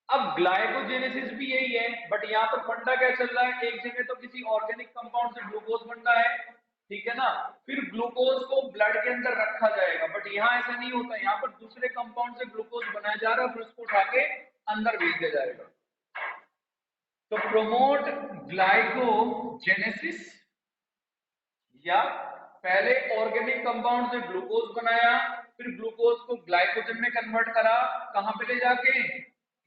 अब ग्लाइकोजेनेसिस भी यही है, बट यहाँ पर फंडा क्या चल रहा है? एक जगह तो किसी ऑर्गेनिक कंपाउंड से ग्लूकोज बन रहा है, ठीक है ना, फिर ग्लूकोज को ब्लड के अंदर रखा जाएगा, बट यहाँ ऐसा नहीं होता, यहाँ पर दूसरे कंपाउंड से ग्लूकोज बनाया जा रहा है, फिर उसको उठा के अंदर भेज दिया जाएगा। तो प्रोमोट ग्लाइकोजेनेसिस, या पहले ऑर्गेनिक कंपाउंड से ग्लूकोज बनाया, फिर ग्लूकोज को ग्लाइकोजन में कन्वर्ट करा, कहां पे ले जाके?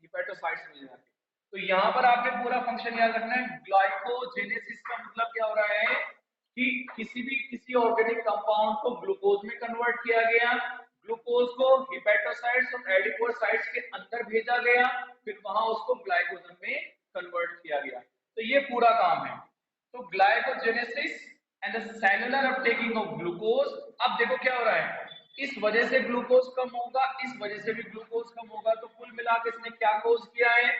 हिपेटोसाइट्स में ले जाके। तो यहां पर आपने पूरा फंक्शन याद रखना है। ग्लाइकोजेनेसिस का मतलब क्या हो रहा है कि किसी ऑर्गेनिक कंपाउंड को ग्लूकोज में कन्वर्ट किया गया, ग्लूकोज को हिपेटोसाइट्स और एडिपोसाइट्स के अंदर भेजा गया, फिर वहां उसको ग्लाइकोजन में कन्वर्ट किया गया। तो ये पूरा काम है। तो glycogenesis and the cellular uptaking of glucose. अब देखो क्या हो रहा है, इस वजह से ग्लूकोज कम होगा, इस वजह से भी ग्लूकोज कम होगा, तो कुल मिलाकर इसने क्या कॉज किया है?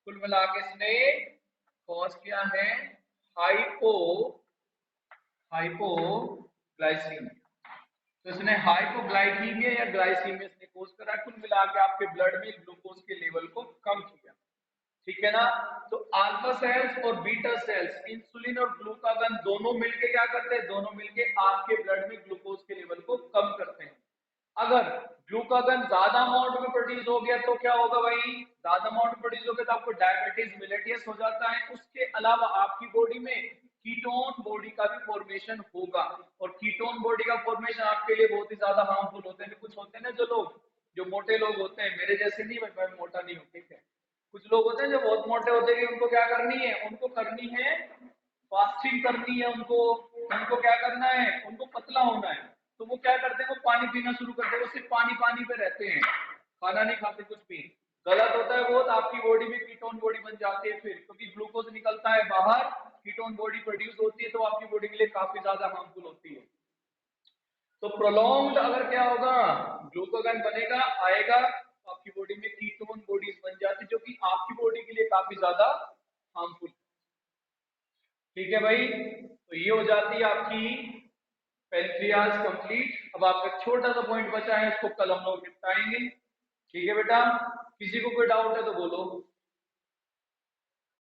कुल मिलाकर इसने कॉज किया है हाइपो हाइपोग्लाइसीमिया। तो इसने हाइपोग्लाइकीमिया या ग्लाइसीमिया इसने कोज करा, कुल मिला के आपके ब्लड में ग्लूकोज के लेवल को कम किया, ठीक है ना। तो अल्फा सेल्स और बीटा सेल्स, इंसुलिन और ग्लूकागन दोनों मिलके क्या करते हैं? दोनों मिलके आपके ब्लड में ग्लूकोज के लेवल को कम करते हैं। अगर ग्लूकागन ज्यादा अमाउंट में प्रोड्यूस हो गया तो क्या होगा भाई? ज्यादा अमाउंट में प्रोड्यूस हो गया तो आपको डायबिटीज मिलेटियस हो जाता है। उसके अलावा आपकी बॉडी में कीटोन बॉडी का भी फॉर्मेशन होगा, और कीटोन बॉडी का फॉर्मेशन आपके लिए बहुत ही ज्यादा हार्मफुल होते हैं। कुछ होते हैं ना जो लोग, जो मोटे लोग होते हैं, मेरे जैसे नहीं, मैं मोटा नहीं हूँ, ठीक है। कुछ लोग होते हैं जो बहुत मोटे होते हैं, उनको क्या करनी है? उनको करनी है फास्टिंग करनी है, उनको क्या करना है? उनको पतला होना है। तो वो क्या करते हैं? वो पानी पीना शुरू करते हैं, वो सिर्फ पानी पानी पे रहते हैं, खाना नहीं खाते कुछ भी। गलत होता है बहुत, आपकी बॉडी में कीटोन बॉडी बन जाती है फिर, क्योंकि ग्लूकोज निकलता है बाहर, कीटोन बॉडी प्रोड्यूस होती है, तो आपकी बॉडी के लिए काफी ज्यादा हार्मफुल होती है। तो प्रोलॉन्ग्ड अगर क्या होगा, ग्लूकोगन बनेगा, आएगा, तो आपकी बॉडी में कीटोन बॉडीज बन जाती, जो कि आपकी बॉडी के लिए काफी ज्यादा हार्मफुल, ठीक है भाई। तो ये हो जाती है आपकी पेनक्रियाज कंप्लीट। अब आपका छोटा सा पॉइंट बचा है, इसको कल हम लोग निपटाएंगे, ठीक है बेटा। किसी को कोई डाउट है तो बोलो।